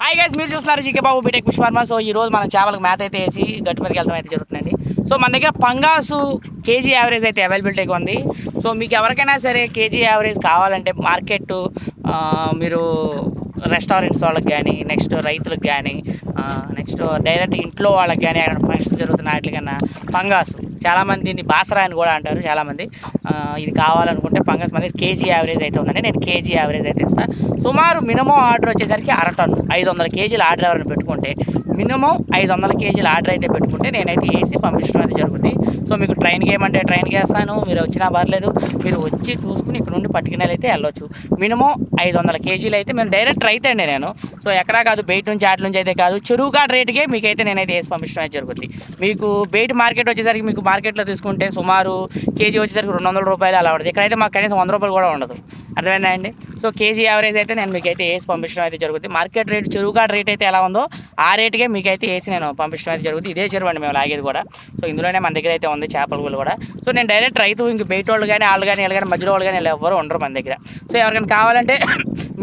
Hi guys, మీరు చూస్తున్నారు GK బాబు BTech పుష్పర్మ. So ఈ రోజు మనం చేపలకు మేత అయితే వేసి గట్టి మీదకి వెళ్తాం అయితే జరుగుతుందండి. సో మన దగ్గర పంగాసు కేజీ యావరేజ్ అయితే అవైలబిలిటీగా ఉంది. సో మీకు ఎవరికైనా సరే కేజీ యావరేజ్ కావాలంటే మార్కెట్ మీరు రెస్టారెంట్స్ వాళ్ళకి కానీ, నెక్స్ట్ రైతులకు కానీ, నెక్స్ట్ డైరెక్ట్ ఇంట్లో వాళ్ళకి కానీ, అక్కడ ఫంక్షన్స్ జరుగుతున్న వాటికన్నా పంగాసు చాలామంది దీన్ని బాసరా అని కూడా అంటారు చాలామంది. ఇది కావాలనుకుంటే పంగస్ మంది కేజీ యావరేజ్ అయితే ఉందండి. నేను కేజీ యావరేజ్ అయితే ఇస్తాను. సుమారు మినిమం ఆర్డర్ వచ్చేసరికి అరటన్ను 500 కేజీల ఆర్డర్ ఎవరైనా పెట్టుకుంటే మినిమం 500 కేజీల ఆర్డర్ అయితే పెట్టుకుంటే నేనైతే వేసి పంపించడం అయితే జరుగుతుంది. సో మీకు ట్రైన్కి ఏమంటే ట్రైన్కి వేస్తాను, మీరు వచ్చినా పర్లేదు, మీరు వచ్చి చూసుకుని ఇక్కడ నుండి పట్టుకునేది అయితే వెళ్ళొచ్చు. మినిమం 500 కేజీలు అయితే మేము డైరెక్ట్ రైతే అండి నేను. సో ఎక్కడా కాదు, బయట నుంచి ఆటల నుంచి అయితే కాదు, చెరువు కాడ రేటుకే మీకైతే నేనైతే వేసి పంపించడం అయితే జరుగుతుంది. మీకు బయట మార్కెట్ వచ్చేసరికి మీకు మార్కెట్లో తీసుకుంటే సుమారు కేజీ వచ్చేసరికి 200 రూపాయలు అలా ఉంటుంది. ఇక్కడైతే మాకు కనీసం 100 రూపాయలు కూడా ఉండదు. అర్థమైందా అండి? సో కేజీ యావరేజ్ అయితే నేను మీకైతే వేసి పంపించడం అయితే జరుగుతుంది. మార్కెట్ రేట్ చెరువు కాడ రేట్ అయితే ఎలా ఉందో ఆ రేటుకే మీకైతే వేసి నేను పంపించడం అయితే జరుగుతుంది. ఇదే చెరువు అండి మేము లాగేది కూడా. సో ఇందులోనే మన దగ్గర అయితే ఉంది చేపల గుళ్ళు కూడా. సో నేను డైరెక్ట్ రైతు, ఇంక బయట వాళ్ళు కానీ వాళ్ళు కానీ వీళ్ళు కానీ మధ్యలో వాళ్ళు కానీ వీళ్ళు ఎవరు ఉండరు మన దగ్గర. సో ఎవరికైనా కావాలంటే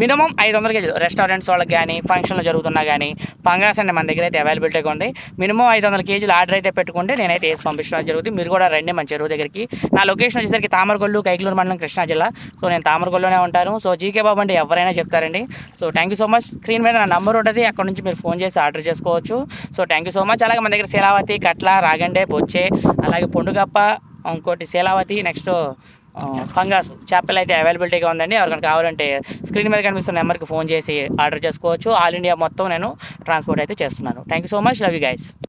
మినిమం 500 కేజీలు రెస్టారెంట్స్ వాళ్ళకి కానీ, ఫంక్షన్లు జరుగుతున్నా కానీ పంగాస్ అండి మన దగ్గర అయితే అవైలబిలిటీగా ఉంది. మినిమం 500 కేజీలు ఆర్డర్ అయితే పెట్టుకుంటే నేనైతే వేసి పంపించడం జరుగుతుంది. మీరు కూడా రండి మన చెరువు దగ్గరికి. నా లొకేషన్ వచ్చేసరికి తామరగొల్లు, కైకలూరు మండలం, కృష్ణా జిల్లా. సో నేను తామరగొల్లోనే ఉంటాను. సో జీకే బాబు అంటే ఎవరైనా చెప్తారండి. So thank you so much. Screen మీద నా నెంబర్ ఉంటుంది, అక్కడ నుంచి మీరు ఫోన్ చేసి ఆర్డర్ చేసుకోవచ్చు. So thank you so much. అలాగే మన దగ్గర శీలావతి, కట్ల, రాగండే, బొచ్చే, అలాగే పొండుగప్ప, ఇంకోటి శీలావతి, నెక్స్ట్ పంగాసు చేపలు అయితే అవైలబిలిటీగా ఉందండి. ఎవరికైనా కావాలంటే స్క్రీన్ మీద కనిపిస్తున్న నెంబర్కి ఫోన్ చేసి ఆర్డర్ చేసుకోవచ్చు. ఆల్ ఇండియా మొత్తం నేను ట్రాన్స్పోర్ట్ అయితే చేస్తున్నాను. Thank you so much. Love you guys.